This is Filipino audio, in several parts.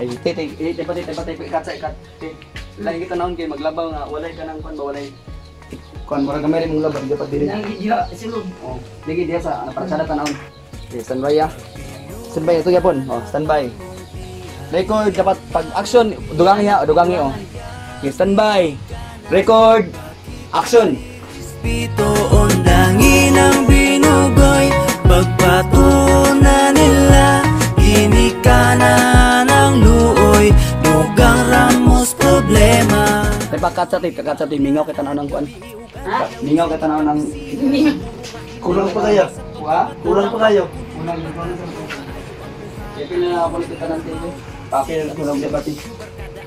Ay, pati ikat sa ikat. Lagi kita naon kay maglabaw nga walay ka nang kon ba walay. Kon mura gamay mong laban dapat diri. Lagi dia sulod. Oh, lagi dia sa para sa tanawon. Okay, standby ya. Standby ito yapon. Oh, standby. Record dapat pag action dugangi ha, dugangi oh. Okay, standby. Record. Action. Pito ondangin ang binugoy, pagpatunan nila, ginikanan ng luoy, dugang ramos problema. Kakat sa ti mingaw kita naon ng kuan. Ha? Mingaw kita naon ng kulang pa kayo. Wa? Kulang pa kayo. Kulang pa kayo. Kaya pila na ako kita ng TV. Pakil na kulang debate.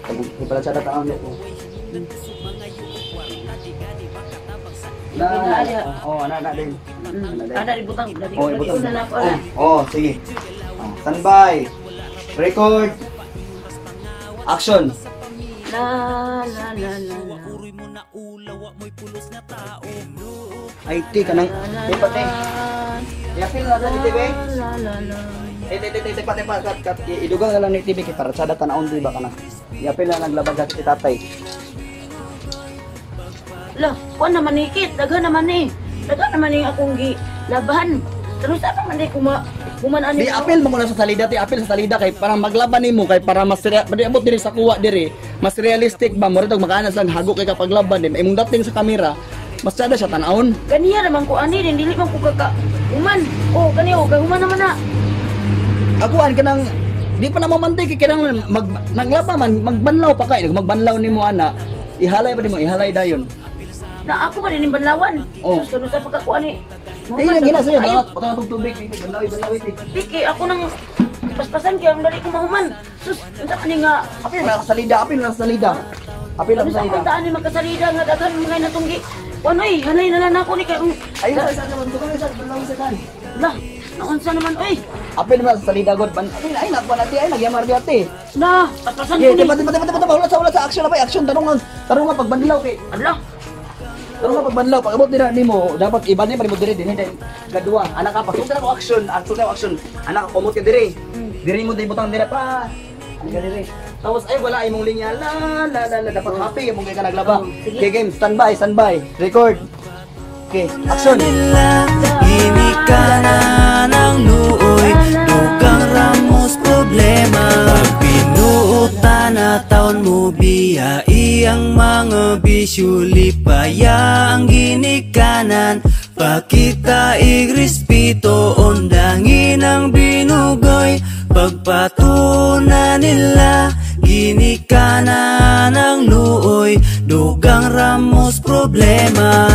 Kung pala sa taon nito. Anak din. Ada di butang dari. Oh, ibutang. Na ako. Oh, sige. Oh, standby. Record. Action. La. Ay, ti kanang ipat eh. Yapil na sa TV. Kat. Idugang na lang ni TV kay para sa tanaon di ba kana. Yapil na naglabag si tatay. Lah, kuan naman ikit, daghan naman ni. Daghan naman ni akong gilaban. Terus apa man di kuman ani. Di apil mo na sa salida ti, apil sa salida kay para maglaban nimo kay para mas abot diri sa kuwa diri. Mas realistic ba mo ritog makaanas lang hago kay kapag laban di imong dating sa kamera. Mas sada siya tan-aon. Ganiya naman ko ani din dili man ko kaka human. Oh, kaniyo kay human naman na. Akuan kanang di pa na mamantay kay kanang naglaba man magbanlaw pa kay magbanlaw nimo ana. Ihalay pa nimo, ihalay dayon. Na ako pa din banlawan. Oh. Terus sa pagkakuan ni. Ay, gina sa'yo, bakit? Patang itong tubig, banlawi. Piki ako nang paspasan kaya ang dali ko mahuman. Sus, unsa man ni nga Apil na salida. ano sa kuntaan ni makasalida nga daghan mga natunggi. Kuan oy, hanay na lang ako ni kay Ay, sa naman, tukang isa, banlawi sa kan. lah, naunsa naman oy. Apil na sa salida, God. Ay, nakuha natin, ay, nagyamar di ate. Na, paspasan ko Okay, ni. wala sa action na pa, action, tarungan pag banlaw kay. Adlah. Tarungan pag banlaw, pag abot din nimo, dapat iba niya pa nimo diri din, gadua. Anak ka, pagsunod ako action. Anak ka, kumot ka diri. Diri mo din butang diri pa. Ano ka diri? Tapos ay wala imong linya, dapat happy imong kay ka naglaba. Okay, game, standby. Record. Okay, action. Ginikanan ng luoy, dugang ramos problema. Pag pinuutan na taon mo biya, iyang mga bisyo lipaya ang ginikanan. Pakita igrispito, ondangin ang binugoy, pagpatunan nila, ginikanan ng luoy, dugang ramos problema.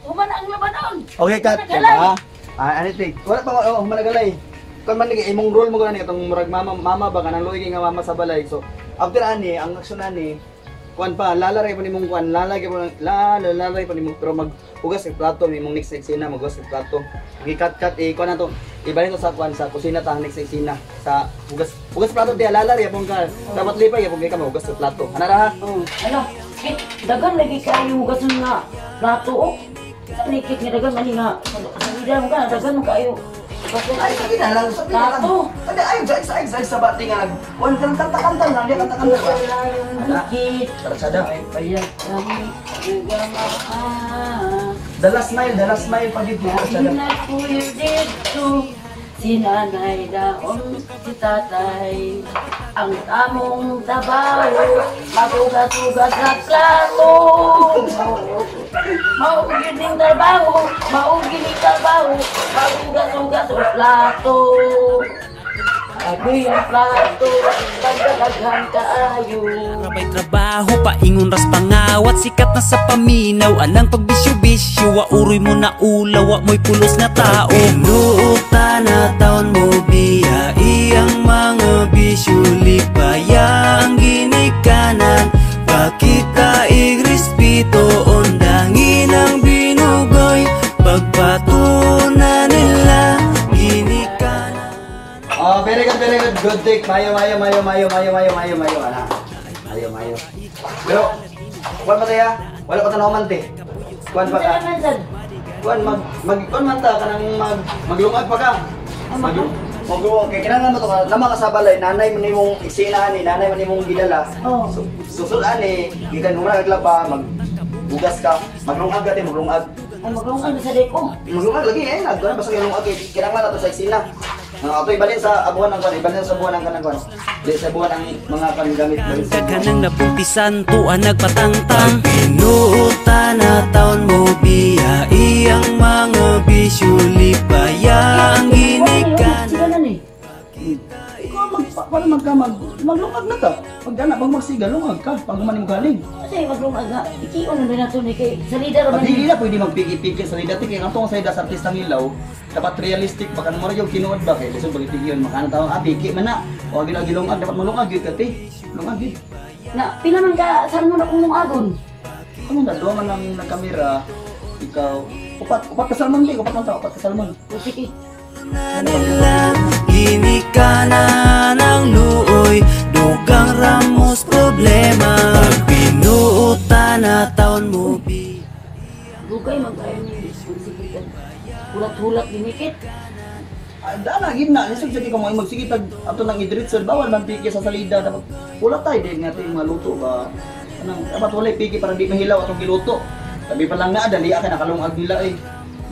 Human ang labanon. Okay, cut. Ano ito? Wala pa managalay. Kung man imong role mo gani itong murag mama ba kanang luoy nga mama sa balay. So after ani ang action ani kuan pa lalaray pa nimong kuan lalagay pa nimong pero maghugas sa plato nimong next eksena maghugas sa plato. Gi-cut kuan na to. Ibalhin to sa kuan sa kusina ta next eksena sa hugas plato dia lalaray pong ka. Dapat lipay pong ka maghugas sa plato. Ana ra ha? Ano? Dagan lagi kayo hugasan nga plato. Sa nikit nga dagan mani nga. Salida mo ka, dagan mo kayo. Ay, sabi na lang, Plato. Sabi, ay, sa bati nga nag kanta lang, dia kanta. Nikit. Tarasada. Bayag kami. Ugang The last mile pag ito. Hinakuyo dito. Si nanay daon, si tatay. Ang tamong trabaho, magugas-ugas na plato. Maugining trabaho, magugas-ugas na plato. Agoy ang plato, pagdalaghan kaayo. Rabay trabaho, paingon ras pangawat, sikat na sa paminaw, anang pagbisyo-bisyo, wauroy mo na ulaw, wa mo'y pulos na tao. Pinuutan na taon mo biya, iyang mga bisyo lipaya ang ginikanan. Pakita igrispito, ondangin ang binugoy, pagpatunan nila, ginikanan. Oh, very good. Good take. Mayo. Ana. Mayo. Pero, kuan pa tayo? Wala pa tanaw man te. Kuan pa ka. Kuan man ta kanang maglungag pa ka. Magluwag kay kinahanglan mo to nama ka sa balay, nanay man nimong eksena ni, nanay man nimong gidala. Oh. Susul ani, gikan mo na naglaba, magbugas ka, maglungag ka maglungag. Ay, maglungag na sa deko. Maglungag lagi eh, nagkuhan basta yung lungag kinahanglan na to sa eksena. Ato ibalin sa abuhan ng kan, ibalin sa buwan ng kanang kan. Di sa buwan ng mga kan gamit balin sa. Daghanang napuntisan tuan nagpatangtang Pinuta na taon mo biya iyang mga bisyo lipaya ang ginikan. Sila na ni. Ikaw para maglungag na ka. Pag dana pag magsiga lungag ka, pag gumanin mo galing. Kasi maglungag nga. Ikiyon na rin nato ni kay salida ra man. Pag hindi na pwede magpiki-piki sa lidati kaya ang tong sa ida sa artistang ilaw, dapat realistic baka mo yung kinuod ba kay lisod bagiti yun makana tawo piki man na. O ginagilungag dapat malungag gyud ka ti. Lungag gyud. Na pila man ka saan mo na kung agon. Ano na duha man ng kamera ikaw upat ka salmon di upat man ta upat ka salmon. O sige. Nila ginikanan ng luoy dugang ramos problema Pag pinuta na taon mo biya Lugay mag-ayon ni Sigitan. Hulat-hulat dinikit. Dana gid na lisod sa di ka mo magsigitag ato nang idritser bawal man piki sa salida dapat wala tay din nga ting maluto ba. Anang dapat wala piki para di mahilaw atong giluto. Sabi pa lang nga dali ka nakalungag nila eh.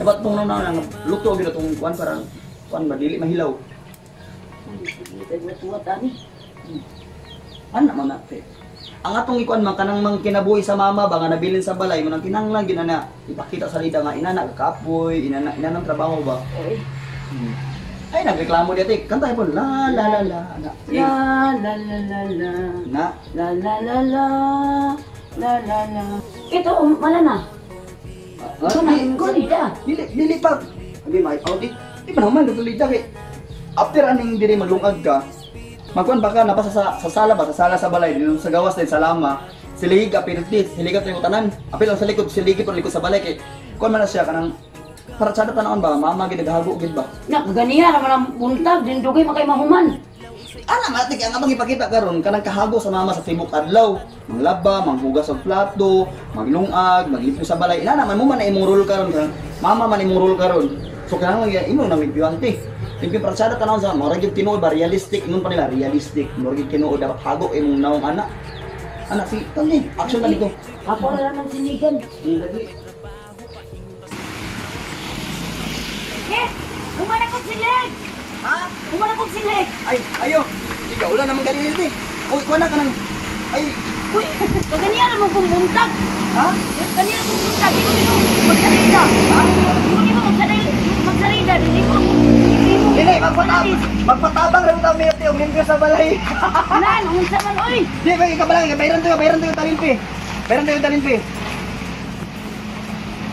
Dapat tong nang luto gid atong kuan para kuan ba dili mahilaw. Sigitan na tuwa tani. Ana man nate. Ang atong ikuan man kanang mang kinabuhi sa mama ba nga nabilin sa balay man ang kinahanglan gid na ipakita sa lida nga inana kapoy, inana trabaho ba. Oy. Ay nagreklamo dito kanta po la la la la na. La la la la la. Na La la la la. La la la. Ito mala na. Ito na yung salida. Dili pa. Hindi may di pa naman dito lida kay after aning diri maglungag ka. Magkuan ba ka napasa sa sala ba sa sala sa balay dito sa gawas din sa lama. Silig apirtis, siligat yung tanan. Apil lang sa likod, siligi pero likod sa balay kay kuan man na siya kanang para sa tanawon ba mama gid naghago gid ba. Na ganiya naman ang buntag din dugay makay mahuman. Ana matik ang atong ipakita karon kanang kahago sa mama sa tibok adlaw, manglaba, manghugas og plato, maglungag, maglimpyo sa balay. Ina naman mo man na imong role karon ka. Mama man imong role karon. So kanang imo na mipiwante. Timpi pransada tanawon sa mora gyud tinuod ba realistic ingon pa nila realistic. Mora gyud tinuod dapat hago imong naong anak. Anak si tani, action na dito. Ako na lang sinigan. Yes! Umana kong silig! Ha? Umana kong silig! Ay, ayo. Ikaw wala naman ganito ni. Uy, kuha na ka ng... Ay, Uy! Kaganiya naman kong buntag! ha? Kaganiya kong buntag! Hindi mo magsarida! Ha? Hindi mo magsarida! Hindi mo... Dili, magpatabang rin kami at yung limpyo sa balay. Nan! Unsa man oy! Di, bayaran to yung talimpi. Bayaran to yung talimpi.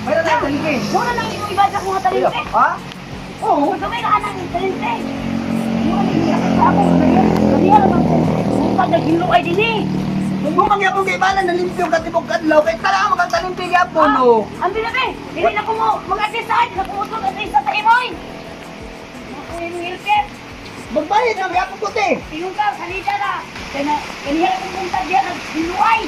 Bayaran to yung talimpi. Muna nang imo ibasa ko nga talente! Ha? Oo. Magkamay ka nang talente! Muna nang ibasa ko kaganiya naman kong buntag na giluay din eh! Kung mangyapong kaibalan na limpyo katibok kadlaw, kay tara mo kang talimpi yapon no. Ang binabi! Hindi na ko mo mag-asisay! Nakumutot at isa sa imoy! Mga hilpet! Magbayad ng yapon ko te. Tingong ka, salita na! Kaya na, kaniya kong buntag yan, naghiluay!